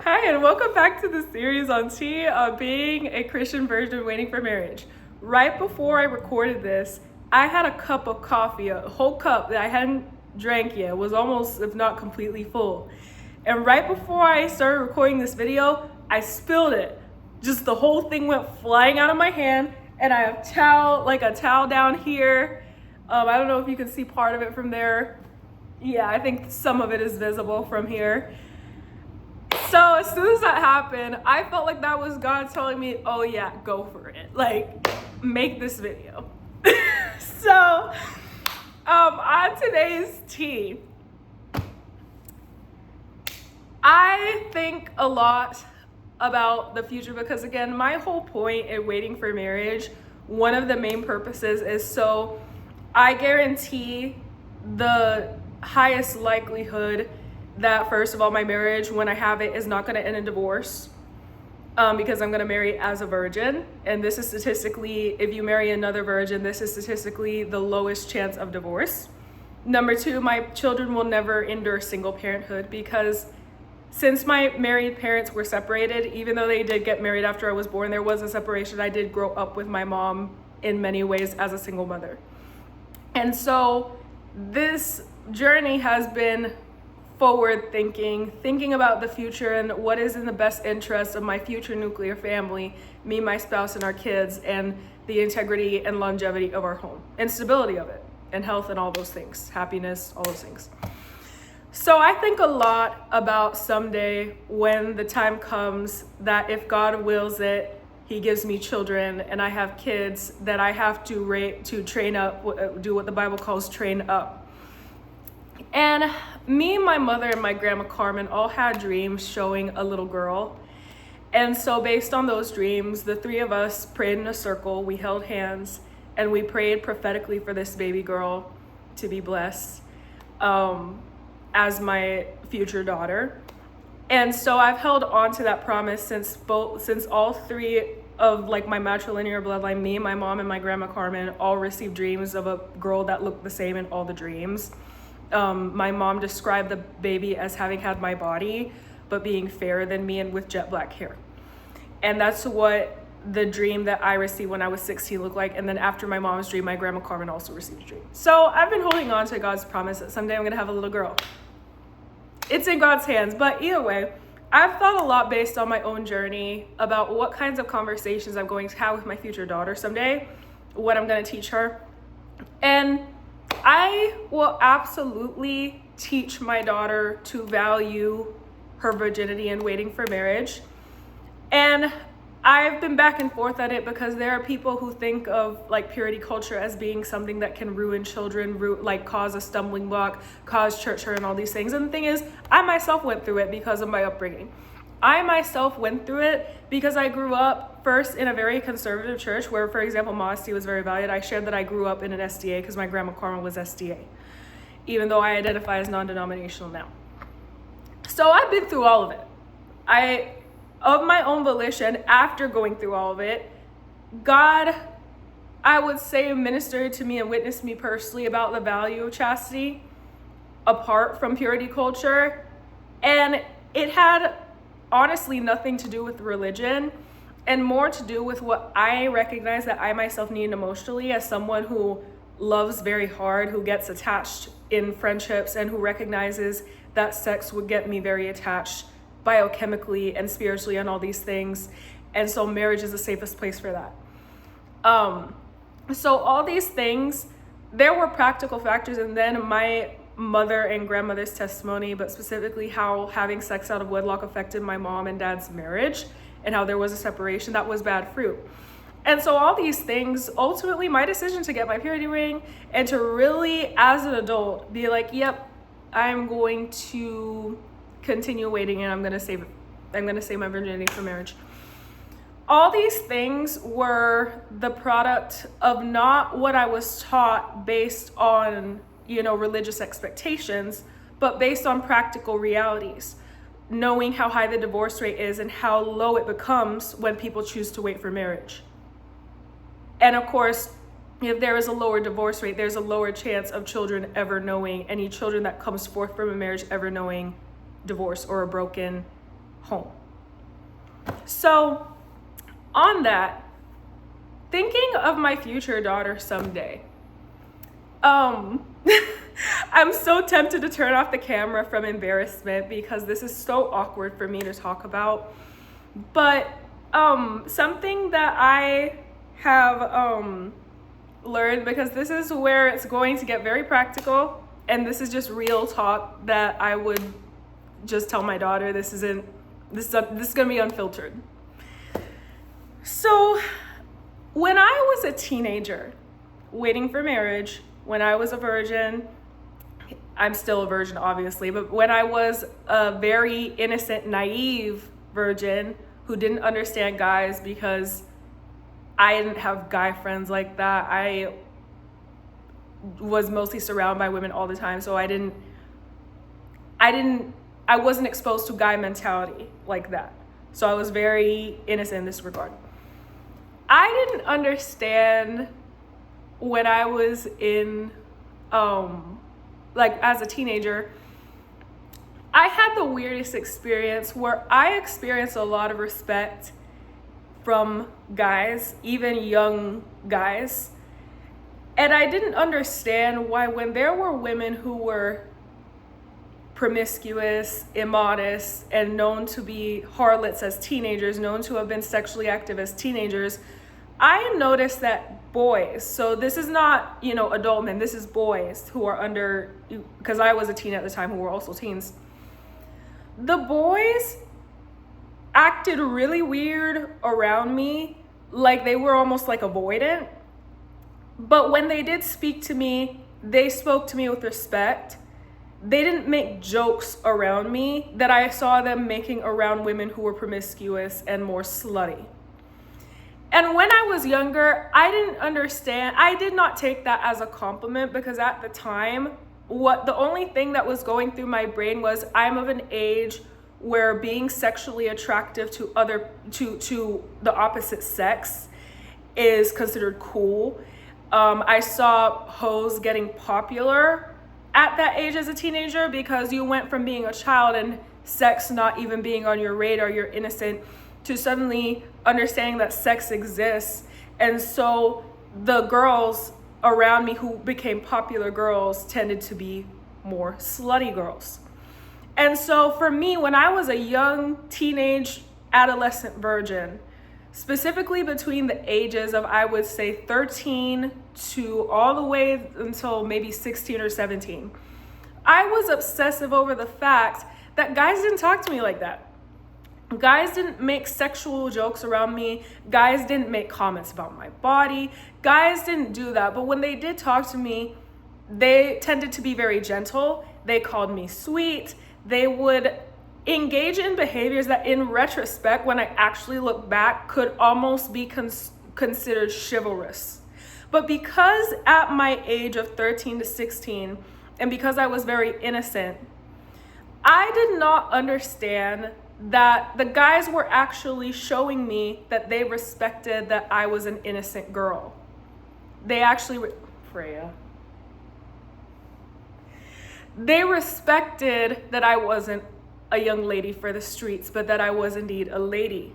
Hi, and welcome back to the series on being a Christian virgin waiting for marriage. Right before I recorded this, I had a cup of coffee, a whole cup that I hadn't drank yet. It was almost, if not completely full. And right before I started recording this video, I spilled it. Just the whole thing went flying out of my hand, and I have a towel down here. I don't know if you can see part of it from there. Yeah, I think some of it is visible from here. So as soon as that happened, I felt like that was God telling me, oh yeah, go for it. Like, make this video. So, on today's tea, I think a lot about the future because, again, my whole point in waiting for marriage, one of the main purposes is so I guarantee the highest likelihood that, first of all, my marriage, when I have it, is not going to end in divorce because I'm going to marry as a virgin. And this is statistically, if you marry another virgin, this is statistically the lowest chance of divorce. Number two, my children will never endure single parenthood because since my married parents were separated, even though they did get married after I was born, there was a separation. I did grow up with my mom in many ways as a single mother. And so this journey has been forward thinking about the future and what is in the best interest of my future nuclear family, me, my spouse, and our kids, and the integrity and longevity of our home and stability of it and health and all those things, happiness, all those things. So I think a lot about someday when the time comes that if God wills it, he gives me children and I have kids that I have to train up, do what the Bible calls train up. And me, my mother, and my grandma Carmen all had dreams showing a little girl. And so based on those dreams, the three of us prayed in a circle, we held hands, and we prayed prophetically for this baby girl to be blessed as my future daughter. And so I've held on to that promise since all three of my matrilineal bloodline, me, my mom, and my grandma Carmen, all received dreams of a girl that looked the same in all the dreams. My mom described the baby as having had my body, but being fairer than me and with jet black hair. And that's what the dream that I received when I was 16 looked like. And then after my mom's dream, my grandma Carmen also received a dream. So I've been holding on to God's promise that someday I'm going to have a little girl. It's in God's hands. But either way, I've thought a lot based on my own journey about what kinds of conversations I'm going to have with my future daughter someday, what I'm going to teach her. And I will absolutely teach my daughter to value her virginity and waiting for marriage. And I've been back and forth at it because there are people who think of purity culture as being something that can ruin children, cause a stumbling block, cause church hurt and all these things. And the thing is, I myself went through it because of my upbringing. I myself went through it because I grew up first in a very conservative church where, for example, modesty was very valued. I shared that I grew up in an SDA because my grandma Carmen was SDA, even though I identify as non-denominational now. So I've been through all of it. Of my own volition, after going through all of it, God, I would say, ministered to me and witnessed me personally about the value of chastity apart from purity culture. And it had honestly nothing to do with religion and more to do with what I recognize that I myself need emotionally as someone who loves very hard, who gets attached in friendships, and who recognizes that sex would get me very attached biochemically and spiritually and all these things. And so marriage is the safest place for that. So all these things, there were practical factors, and then my mother and grandmother's testimony, but specifically how having sex out of wedlock affected my mom and dad's marriage and how there was a separation that was bad fruit. And so all these things, ultimately my decision to get my purity ring and to really, as an adult, be like, yep, I'm going to continue waiting and I'm going to save my virginity for marriage. All these things were the product of not what I was taught based on religious expectations, but based on practical realities, knowing how high the divorce rate is and how low it becomes when people choose to wait for marriage. And of course, if there is a lower divorce rate, there's a lower chance of children ever knowing, any children that comes forth from a marriage ever knowing divorce or a broken home. So on that, thinking of my future daughter someday, I'm so tempted to turn off the camera from embarrassment because this is so awkward for me to talk about. But something that I have learned, because this is where it's going to get very practical, and this is just real talk that I would just tell my daughter. This is gonna be unfiltered. So when I was a teenager waiting for marriage, when I was a virgin, I'm still a virgin obviously, but when I was a very innocent, naive virgin who didn't understand guys because I didn't have guy friends like that. I was mostly surrounded by women all the time, so I wasn't exposed to guy mentality like that. So I was very innocent in this regard. I didn't understand when I was in, like as a teenager, I had the weirdest experience where I experienced a lot of respect from guys, even young guys. And I didn't understand why when there were women who were promiscuous, immodest, and known to be harlots as teenagers, known to have been sexually active as teenagers, I noticed that boys, so this is not, adult men, this is boys who are under, because I was a teen at the time who were also teens. The boys acted really weird around me, like they were almost like avoidant. But when they did speak to me, they spoke to me with respect. They didn't make jokes around me that I saw them making around women who were promiscuous and more slutty. And when I was younger, I didn't understand. I did not take that as a compliment, because at the time, the only thing that was going through my brain was I'm of an age where being sexually attractive to the opposite sex is considered cool. I saw hoes getting popular at that age as a teenager, because you went from being a child and sex not even being on your radar, you're innocent, to suddenly understanding that sex exists. And so the girls around me who became popular girls tended to be more slutty girls. And so for me, when I was a young teenage adolescent virgin, specifically between the ages of, I would say 13 to all the way until maybe 16 or 17, I was obsessive over the fact that guys didn't talk to me like that. Guys didn't make sexual jokes around me. Guys didn't make comments about my body. Guys didn't do that. But when they did talk to me, they tended to be very gentle. They called me sweet. They would engage in behaviors that, in retrospect, when I actually look back, could almost be considered chivalrous. But because at my age of 13 to 16, and because I was very innocent, I did not understand that the guys were actually showing me that they respected that I was an innocent girl. They actually, Freya. They respected that I wasn't a young lady for the streets, but that I was indeed a lady.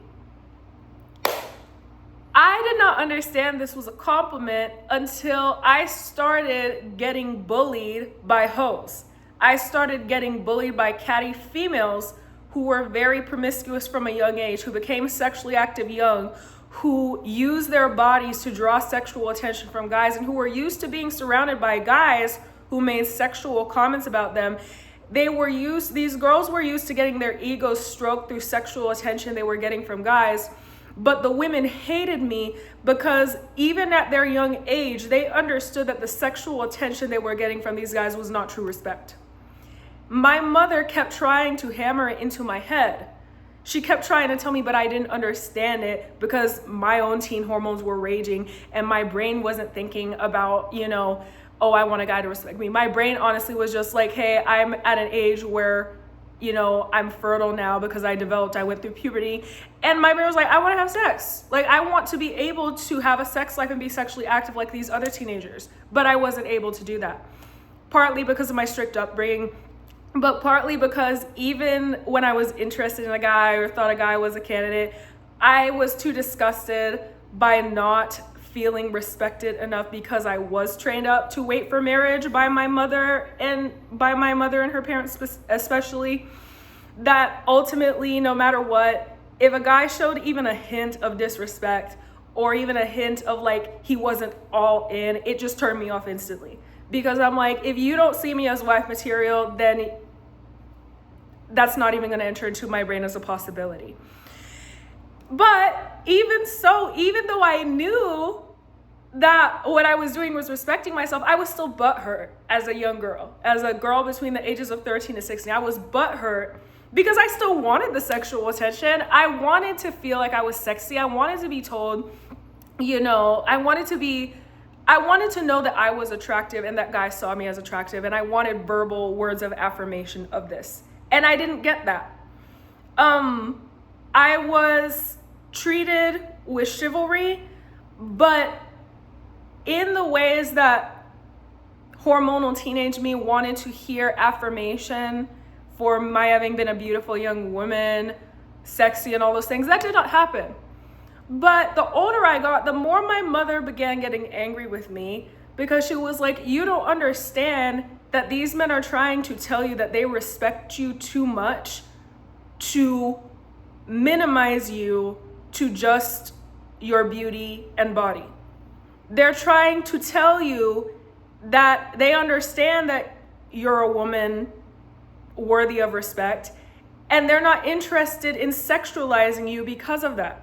I did not understand this was a compliment until I started getting bullied by hoes. I started getting bullied by catty females who were very promiscuous from a young age, who became sexually active young, who used their bodies to draw sexual attention from guys, and who were used to being surrounded by guys who made sexual comments about them. These girls were used to getting their egos stroked through sexual attention they were getting from guys. But the women hated me because even at their young age, they understood that the sexual attention they were getting from these guys was not true respect. My mother kept trying to hammer it into my head. She kept trying to tell me, but I didn't understand it because my own teen hormones were raging and my brain wasn't thinking about, oh, I want a guy to respect me. My brain honestly was just like, hey, I'm at an age where, I'm fertile now because I went through puberty. And my brain was like, I want to have sex. Like, I want to be able to have a sex life and be sexually active like these other teenagers. But I wasn't able to do that. Partly because of my strict upbringing, but partly because even when I was interested in a guy or thought a guy was a candidate, I was too disgusted by not feeling respected enough because I was trained up to wait for marriage by my mother and her parents especially, that ultimately, no matter what, if a guy showed even a hint of disrespect or even a hint of like he wasn't all in, it just turned me off instantly. Because I'm like, if you don't see me as wife material, then that's not even going to enter into my brain as a possibility. But even so, even though I knew that what I was doing was respecting myself, I was still butthurt as a young girl. As a girl between the ages of 13 to 16, I was butthurt because I still wanted the sexual attention. I wanted to feel like I was sexy. I wanted to be told, I wanted to know that I was attractive and that guys saw me as attractive, and I wanted verbal words of affirmation of this. And I didn't get that. I was treated with chivalry, but in the ways that hormonal teenage me wanted to hear affirmation for my having been a beautiful young woman, sexy and all those things, that did not happen. But the older I got, the more my mother began getting angry with me, because she was like, you don't understand that these men are trying to tell you that they respect you too much to minimize you to just your beauty and body. They're trying to tell you that they understand that you're a woman worthy of respect, and they're not interested in sexualizing you because of that.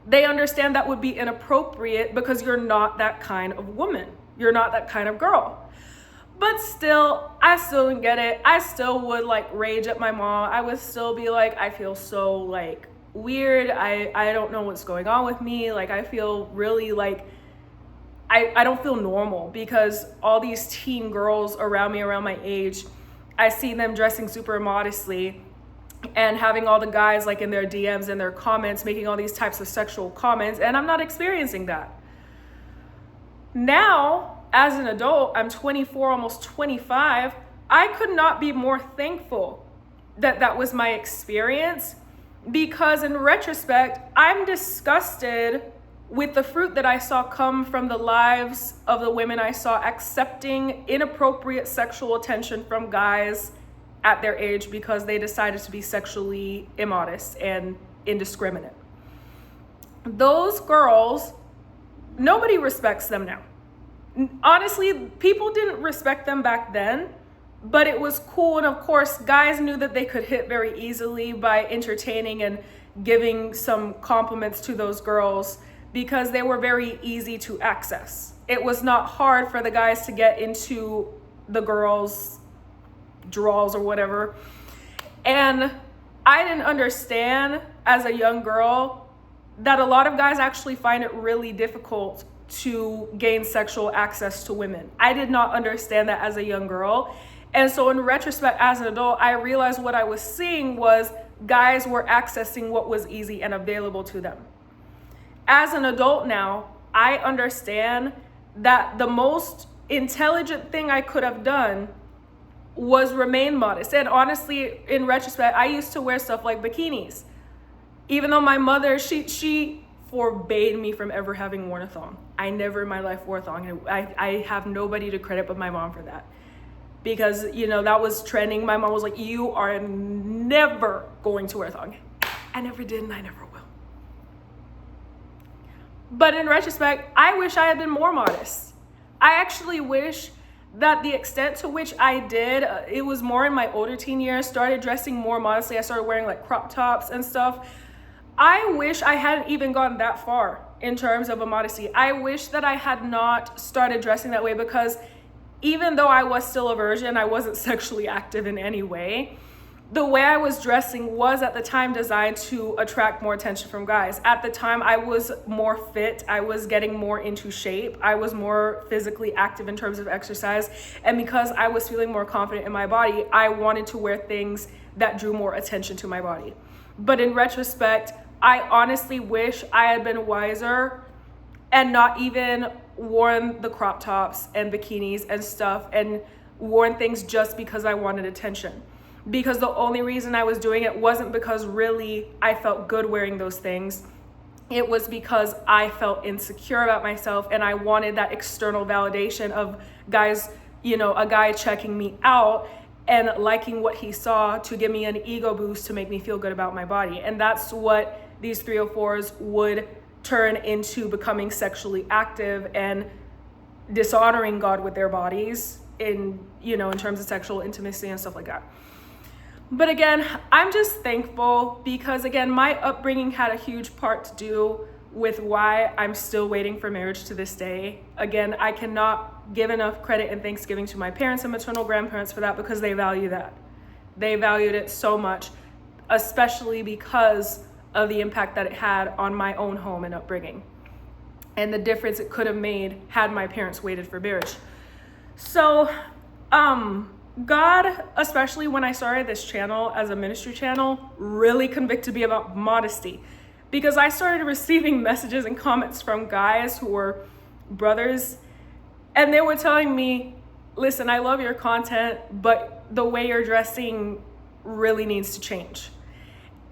They understand that would be inappropriate because you're not that kind of woman. You're not that kind of girl. But still, I still didn't get it. I still would like rage at my mom. I would still be like, I feel so like weird. I don't know what's going on with me. Like I feel really like, I don't feel normal because all these teen girls around me, around my age, I see them dressing super modestly and having all the guys like in their DMs and their comments, making all these types of sexual comments, and I'm not experiencing that. Now, as an adult, I'm 24, almost 25, I could not be more thankful that that was my experience, because in retrospect, I'm disgusted with the fruit that I saw come from the lives of the women I saw accepting inappropriate sexual attention from guys at their age because they decided to be sexually immodest and indiscriminate. Those girls, nobody respects them now. Honestly, people didn't respect them back then, but it was cool. And of course, guys knew that they could hit very easily by entertaining and giving some compliments to those girls because they were very easy to access. It was not hard for the guys to get into the girls' draws or whatever. And I didn't understand as a young girl that a lot of guys actually find it really difficult to gain sexual access to women. I did not understand that as a young girl. And so in retrospect, as an adult, I realized what I was seeing was guys were accessing what was easy and available to them. As an adult now, I understand that the most intelligent thing I could have done was remain modest. And honestly, in retrospect, I used to wear stuff like bikinis. Even though my mother, she forbade me from ever having worn a thong. I never in my life wore a thong. And I have nobody to credit but my mom for that. Because, that was trending. My mom was like, you are never going to wear a thong. I never did and I never will. But in retrospect, I wish I had been more modest. I actually wish that the extent to which I did, it was more in my older teen years, started dressing more modestly. I started wearing like crop tops and stuff. I wish I hadn't even gone that far in terms of a modesty. I wish that I had not started dressing that way, because even though I was still a virgin, I wasn't sexually active in any way. The way I was dressing was at the time designed to attract more attention from guys. At the time, I was more fit. I was getting more into shape. I was more physically active in terms of exercise. And because I was feeling more confident in my body, I wanted to wear things that drew more attention to my body. But in retrospect, I honestly wish I had been wiser and not even worn the crop tops and bikinis and stuff and worn things just because I wanted attention. Because the only reason I was doing it wasn't because really I felt good wearing those things. It was because I felt insecure about myself and I wanted that external validation of guys, you know, a guy checking me out and liking what he saw to give me an ego boost to make me feel good about my body. And that's what these 304s would turn into, becoming sexually active and dishonoring God with their bodies in, you know, in terms of sexual intimacy and stuff like that. But again, I'm just thankful because, again, my upbringing had a huge part to do with why I'm still waiting for marriage to this day. Again, I cannot give enough credit and thanksgiving to my parents and maternal grandparents for that, because they value that. They valued it so much, especially because of the impact that it had on my own home and upbringing and the difference it could have made had my parents waited for marriage. So, God, especially when I started this channel as a ministry channel, really convicted me about modesty, because I started receiving messages and comments from guys who were brothers, and they were telling me, listen, I love your content, but the way you're dressing really needs to change.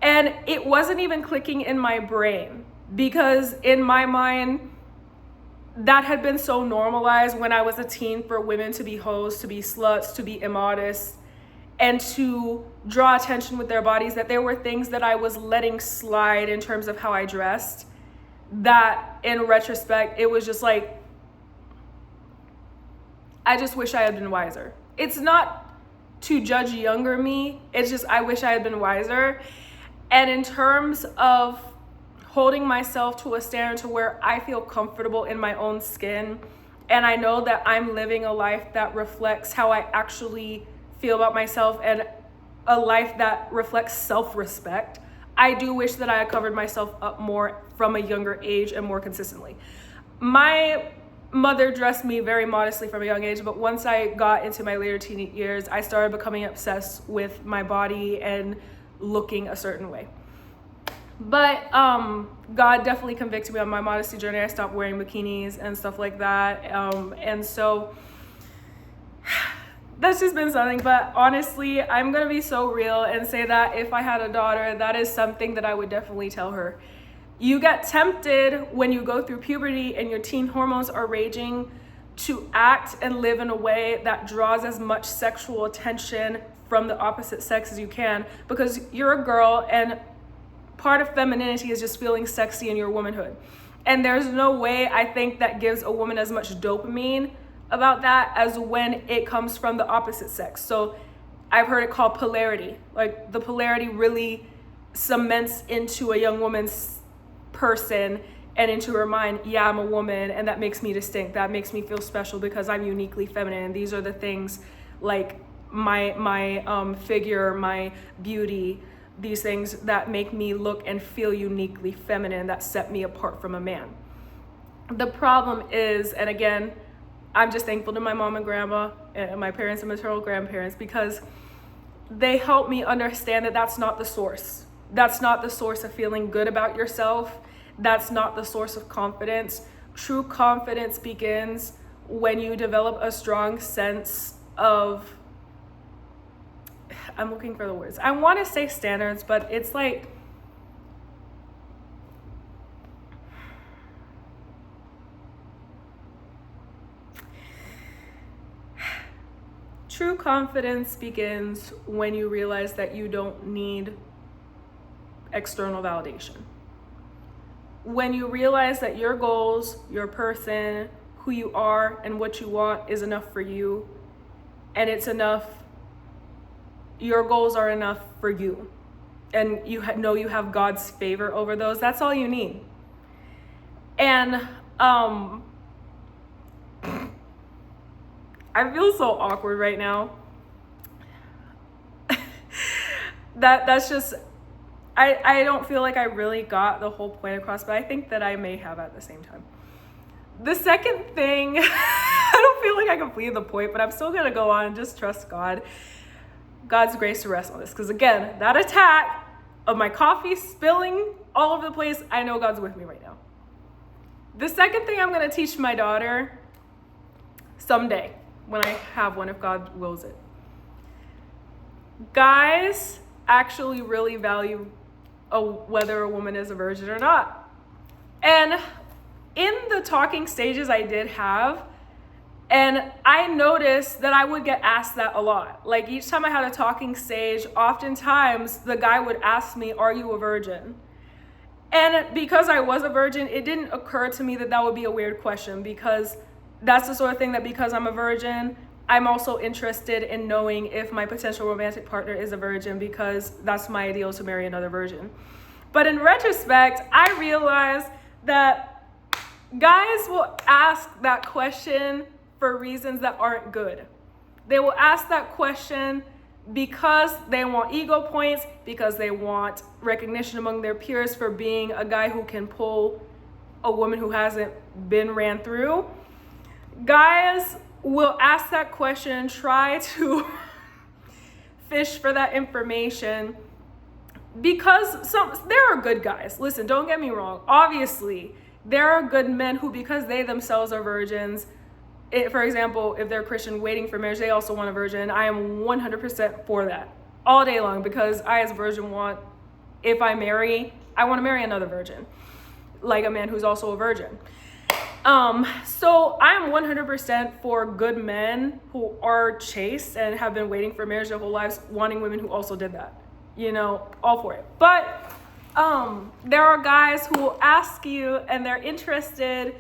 And it wasn't even clicking in my brain, because in my mind, that had been so normalized when I was a teen for women to be hoes, to be sluts, to be immodest, and to draw attention with their bodies, that there were things that I was letting slide in terms of how I dressed, that in retrospect, it was just like, I just wish I had been wiser. It's not to judge younger me, it's just I wish I had been wiser. And in terms of holding myself to a standard to where I feel comfortable in my own skin, and I know that I'm living a life that reflects how I actually feel about myself and a life that reflects self-respect, I do wish that I had covered myself up more from a younger age and more consistently. My mother dressed me very modestly from a young age, but once I got into my later teen years, I started becoming obsessed with my body and looking a certain way. But God definitely convicted me on my modesty journey. I stopped wearing bikinis and stuff like that. And so that's just been something. But honestly, I'm going to be so real and say that if I had a daughter, that is something that I would definitely tell her. You get tempted when you go through puberty and your teen hormones are raging to act and live in a way that draws as much sexual attention from the opposite sex as you can, because you're a girl and part of femininity is just feeling sexy in your womanhood. And there's no way I think that gives a woman as much dopamine about that as when it comes from the opposite sex. So I've heard it called polarity. Like the polarity really cements into a young woman's person and into her mind, yeah, I'm a woman and that makes me distinct. That makes me feel special because I'm uniquely feminine. And these are the things like my figure, my beauty, these things that make me look and feel uniquely feminine, that set me apart from a man. The problem is, and again, I'm just thankful to my mom and grandma and my parents and maternal grandparents, because they helped me understand that that's not the source. That's not the source of feeling good about yourself. That's not the source of confidence. True confidence begins when you develop a strong sense of, I'm looking for the words. I want to say standards, but it's like, true confidence begins when you realize that you don't need external validation. When you realize that your goals, your person, who you are, and what you want is enough for you, and it's enough, your goals are enough for you, and you know you have God's favor over those, that's all you need. And I feel so awkward right now. That's just, I don't feel like I really got the whole point across, but I think that I may have at the same time. The second thing, I don't feel like I completed the point, but I'm still gonna go on and just trust God. God's grace to rest on this, because again, that attack of my coffee spilling all over the place, I know God's with me right now. The second thing I'm going to teach my daughter someday, when I have one, if God wills it. Guys actually really value whether a woman is a virgin or not. And in the talking stages I did have, and I noticed that I would get asked that a lot. Like each time I had a talking stage, oftentimes the guy would ask me, "Are you a virgin?" And because I was a virgin, it didn't occur to me that that would be a weird question, because that's the sort of thing that, because I'm a virgin, I'm also interested in knowing if my potential romantic partner is a virgin, because that's my ideal, to marry another virgin. But in retrospect, I realized that guys will ask that question for reasons that aren't good. They will ask that question because they want ego points, because they want recognition among their peers for being a guy who can pull a woman who hasn't been ran through. Guys will ask that question and try to fish for that information because there are good guys. Listen, don't get me wrong. Obviously, there are good men who, because they themselves are virgins, for example, if they're Christian waiting for marriage, they also want a virgin. I am 100% for that all day long, because I as a virgin want, if I marry, I want to marry another virgin, like a man who's also a virgin. So I'm 100% for good men who are chaste and have been waiting for marriage their whole lives, wanting women who also did that, all for it. But there are guys who will ask you, and they're interested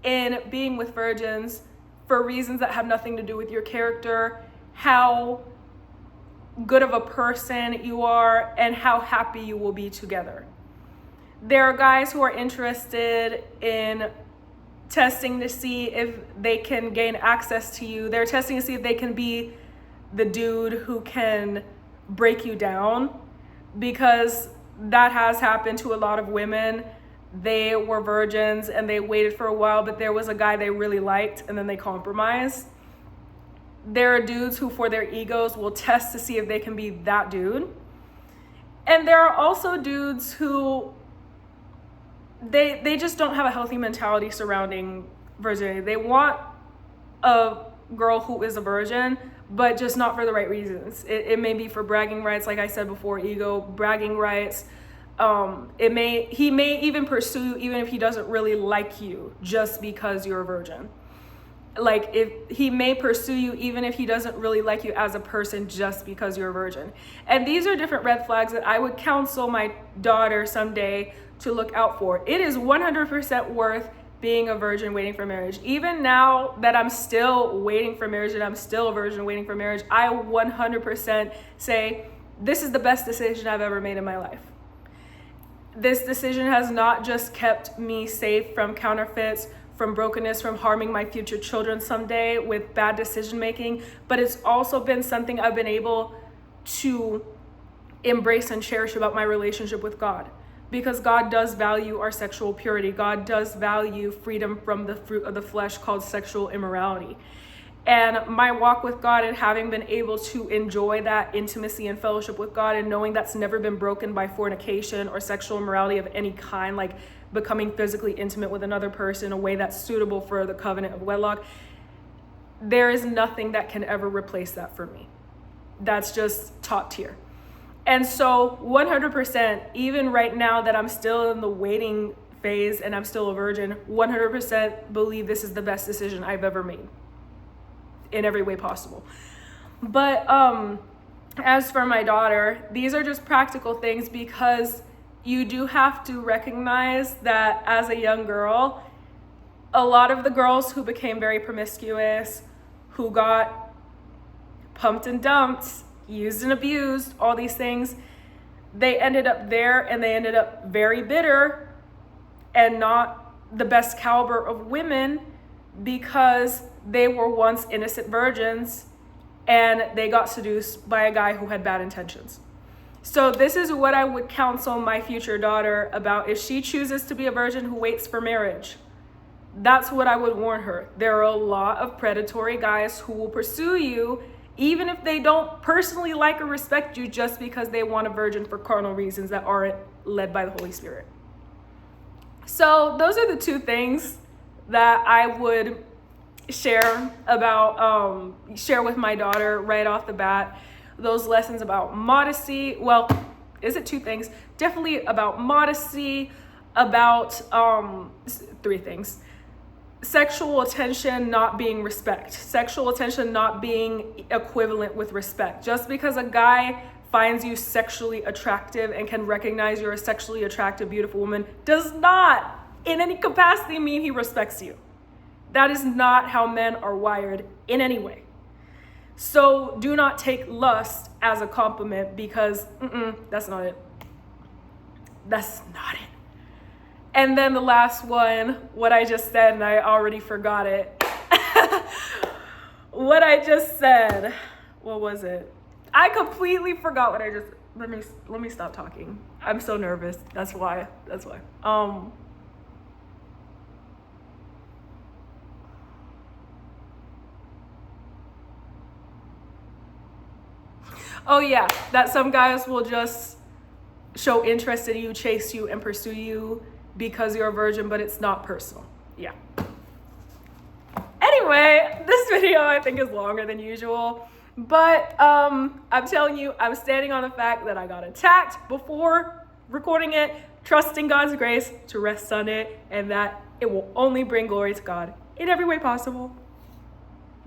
in being with virgins for reasons that have nothing to do with your character, how good of a person you are, and how happy you will be together. There are guys who are interested in testing to see if they can gain access to you. They're testing to see if they can be the dude who can break you down, because that has happened to a lot of women. They were virgins and they waited for a while, but there was a guy they really liked and then they compromised. There are dudes who, for their egos, will test to see if they can be that dude. And there are also dudes who they just don't have a healthy mentality surrounding virginity. They want a girl who is a virgin, but just not for the right reasons. It may be for bragging rights, like I said before, ego, bragging rights. He may even pursue you even if he doesn't really like you, just because you're a virgin. Like, if he may pursue you even if he doesn't really like you as a person, just because you're a virgin. And these are different red flags that I would counsel my daughter someday to look out for. It is 100% worth being a virgin waiting for marriage. Even now that I'm still waiting for marriage and I'm still a virgin waiting for marriage, I 100% say this is the best decision I've ever made in my life. This decision has not just kept me safe from counterfeits, from brokenness, from harming my future children someday with bad decision making, but it's also been something I've been able to embrace and cherish about my relationship with God. Because God does value our sexual purity. God does value freedom from the fruit of the flesh called sexual immorality. And my walk with God, and having been able to enjoy that intimacy and fellowship with God, and knowing that's never been broken by fornication or sexual immorality of any kind, like becoming physically intimate with another person in a way that's suitable for the covenant of wedlock, there is nothing that can ever replace that for me. That's just top tier. And so 100%, even right now that I'm still in the waiting phase and I'm still a virgin, 100% believe this is the best decision I've ever made in every way possible. But as for my daughter, these are just practical things, because you do have to recognize that as a young girl, a lot of the girls who became very promiscuous, who got pumped and dumped, used and abused, all these things, they ended up there and they ended up very bitter and not the best caliber of women, because they were once innocent virgins and they got seduced by a guy who had bad intentions. So this is what I would counsel my future daughter about if she chooses to be a virgin who waits for marriage. That's what I would warn her. There are a lot of predatory guys who will pursue you even if they don't personally like or respect you, just because they want a virgin for carnal reasons that aren't led by the Holy Spirit. So those are the two things that I would share with my daughter right off the bat those lessons about modesty. Well, is it two things? Definitely about modesty, about 3 things. Sexual attention not being respect. Sexual attention not being equivalent with respect. Just because a guy finds you sexually attractive and can recognize you're a sexually attractive, beautiful woman does not in any capacity mean he respects you. That is not how men are wired in any way. So do not take lust as a compliment, because that's not it. That's not it. And then the last one, what I just said, and I already forgot it. What I just said, what was it? I completely forgot what I just, let me stop talking. I'm so nervous. That's why. Oh yeah, that some guys will just show interest in you, chase you, and pursue you because you're a virgin, but it's not personal. Yeah. Anyway, this video I think is longer than usual, but I'm telling you, I'm standing on the fact that I got attacked before recording it, trusting God's grace to rest on it, and that it will only bring glory to God in every way possible.